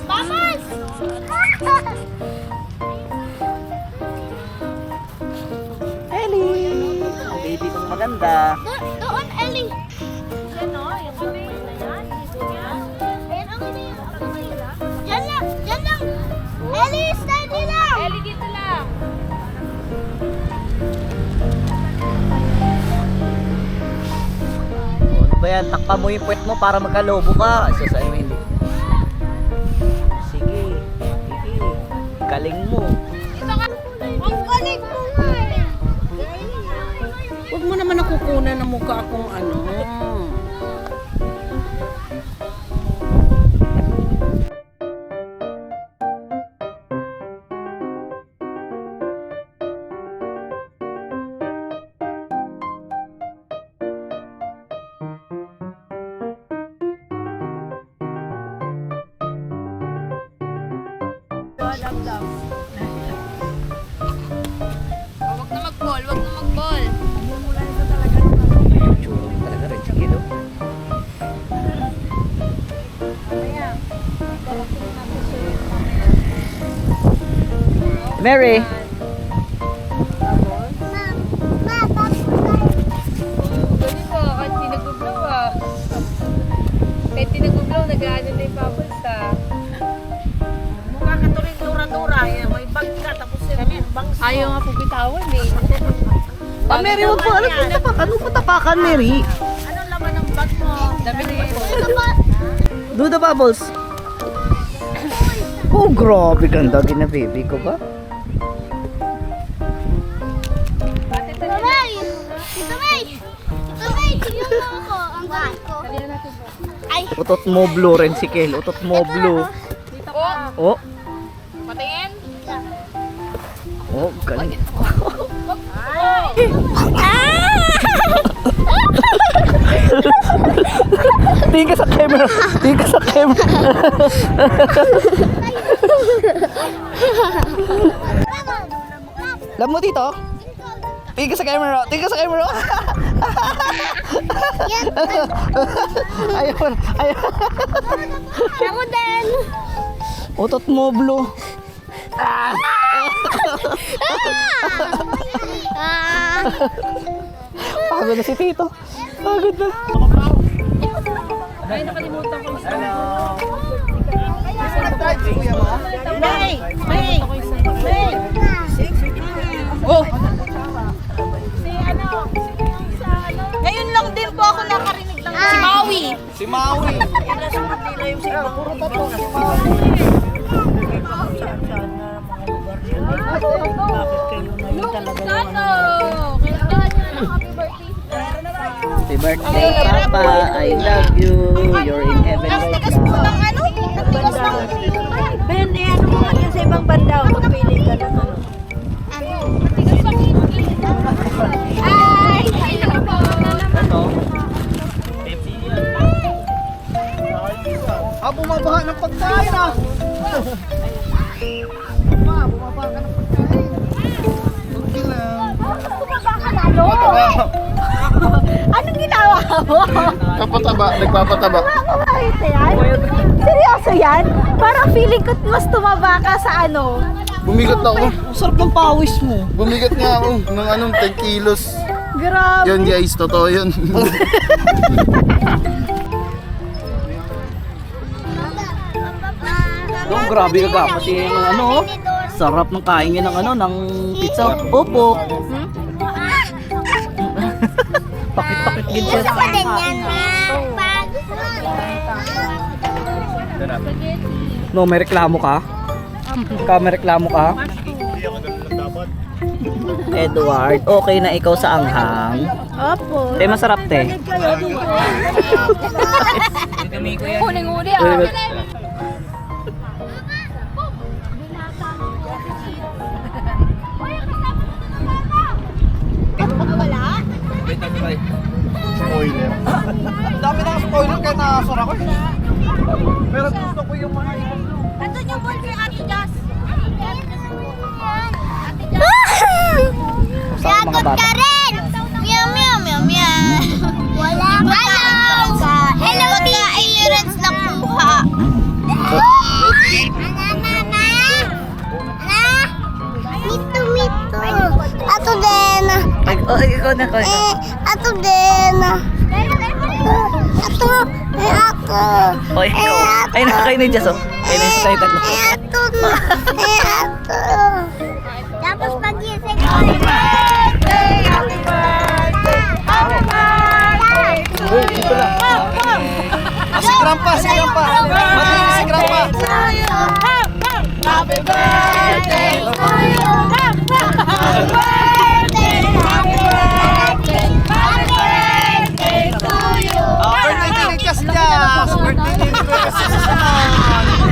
Mamas! Ellie! Ang baby kong maganda. Doon, Ellie. Yan o, yung kamay na yan. Ayan, okay na yan. Yan lang, yan lang. Ellie, steady lang. Ellie, dito lang. Ano ba yan? Takpa mo yung puwet mo para magkalobo ka. Sasay mo hindi. Sige. Sige. Galing mo. Ang galing mo nga eh. Huwag mo naman nakukunan ng mukha akong ano. Wag na mag-ball, wag na mag-ball. Tsura mo talaga rin. Sige, no? Mary! Galing mo, kahit tinagublaw ah. Kahit tinagublaw, nag-ano na yung bubbles ah. Mukha ka tuloy dura-dura. May bag ka tapos yung bangs. Ayaw nga po bitawan eh. Ah, Mary, huwag mo. Ano po tapakan? Huwag mo tapakan, Mary. Anong laman ng bag mo? Dami na yun. Do the bubbles. Oh, grabe. Ganda. Gina baby ko ba? Tabay! Tabay! Tabay! Yung ako, ang galing ko. Ay! Utot mo blue rin si Kel. Utot mo blue. Oh. Patingin? Oh, galing. Tingin ka sa camera. Tingin ka sa camera. Alam mo dito? Tingin ka sa camera. Tingin ka sa camera. Ayaw. Ayaw. Ako din! Utot mo blue. Ah! Pagod na si Tito. Pagod na. Ay, nakalimutan ko isa. May! May! May! Oh! Ngayon lang din po ako nakarinig ng si Maui. Si Maui. Nasumat nila yung sa ibang puro tato. Happy birthday, Papa. I love you. You're in heaven right now. Ano? Nagtigas ng... Ben, ano mo nga yun sa ibang banda? Magpili ka ng ano. Ay! Ano? Ah, bumabaha ng pagkain ah. Bumabaha ka ng pagkain. Okay lang. Anong ginawa mo? Kapataba, nagpapataba. Bakit yan? Seryoso yan? Parang feeling ko mas tumaba ka sa ano. Bumigat ako. Ang sarap ng pawis mo. Bumigat nga ako ng anong 10 kilos. Grabe. Yun guys, totoo yun. Dong, grabe ka pati ng ano. Sarap ng kain ng ano, ng pizza. Opo. Pakit-pakit din siya sa kain. No, may reklamo ka? May reklamo ka? Edward, okay na ikaw sa anghang? Opo. Te, masarap te. Huling-huli ah. Spoiler. Dami na spoiler kaya nakasara ko. Pero gusto ko yung mga ibang. Nandun yung ball kay Ate Jazz. Sa mga bata. ka rin! Meow, meow, meow, meow. Wala ka. Hello, Hello, T-shirts na kuha. Oh, ikaw na, ikaw. Ato din. Ato. Ako. Oh, ikaw. Ay, nakakain na yung Jess, oh. Ay, nasa tayo tatlo. Ato. Ato. Tapos pag-isip ko. Happy birthday! Happy birthday! Happy birthday! Uy, dito lang. Si Grandpa, si Grandpa. Batiin si Grandpa. Happy birthday to you. Happy birthday. Happy birthday. Happy birthday to you. Birthday ni Jess Jess. Birthday ni Jess.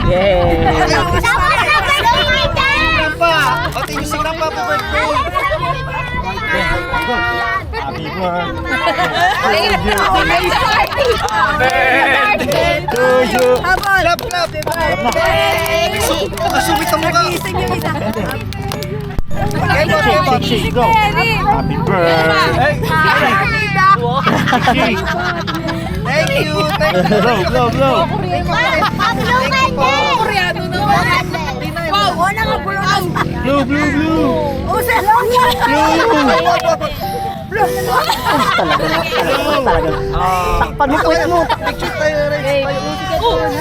Yay! Tapos na birthday kita. Grandpa. Batiin si Grandpa. Happy birthday. Clap, clap. Nakasumit ang mukha. Kebot, kebot. Happy birthday. Thank you, thank you. Blow, blow, blow. Koreano naman. Wow, wala nga po lang. Blue, blue, blue. Talaga. Takpan mo, puwet mo. Picture tayo, Rex.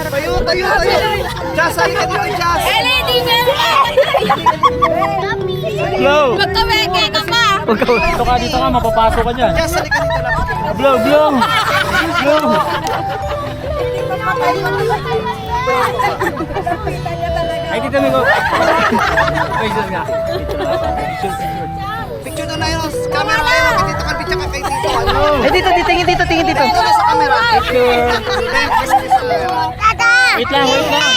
Tayo, tayo, tayo. Jazz, halika dito, Jazz. Blow! Magkaweke ka pa. Dito ka, dito ka. Mapapasok ka dyan. Jazz, halika dito lang. Blow, blow! Blow! Ay, dito mo ko. Ay, Diyos nga. Picture doon na yun. Camera na yun. Dito ka, picture ka kay dito. Ay, dito, tingin dito, tingin dito. Dito na sa camera. Picture. Wait lang, wait lang.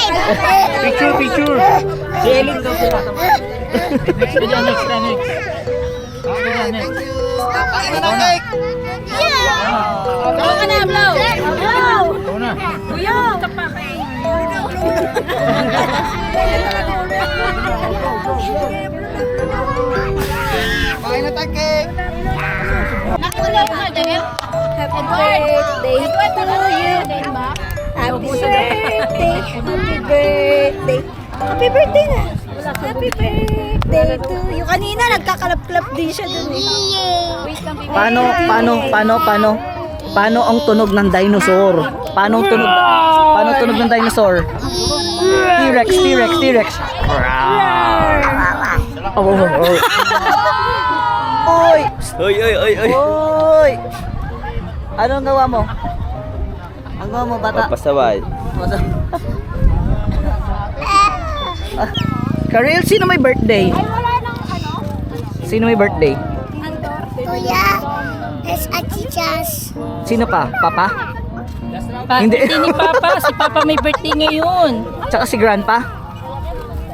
Picture, picture. Si Elin daw sila. Picture dyan, next, next. Picture dyan, next. Thank you. Kain na ng cake. Blow ka na, blow. Ito na. Kuya, ka pa kayo. Kain na tayo cake. Nakulong ka din. Happy birthday to you. Happy birthday. Happy birthday. Happy birthday na. Happy birthday to you. Kanina nagkakalap-kalap din siya dun eh. Paano ang tunog ng dinosaur? Paano ang tunog ng dinosaur? T-Rex, T-Rex, T-Rex. Oh, oh, oh. Oy! Oy, oy, oy, oy. Oy! Ano ang gawa mo? Ang gawa mo, bata? Pasaway. Karel, sino may birthday? Sino may birthday? Kuya, es achichas. Sino pa? Papa? Hindi ni Papa. Si Papa may birthday ngayon. Tsaka si Grandpa?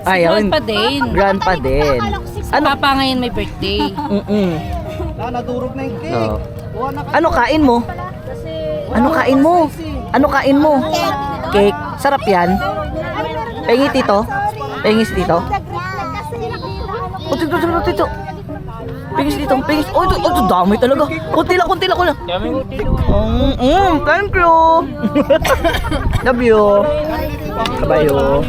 Ayun. Grandpa din. Grandpa din. Si Papa ngayon may birthday. Nadurog na yung cake. Oh. Ano kain mo? Ano kain mo? Ano kain mo? Cake. Sarap yan. Pengi tito. Pengis dito. Oh, tito. Pengis dito. Pengis. Oh, ito dami talaga. Kunti lang ko lang. Thank you. Love you. Kabayo.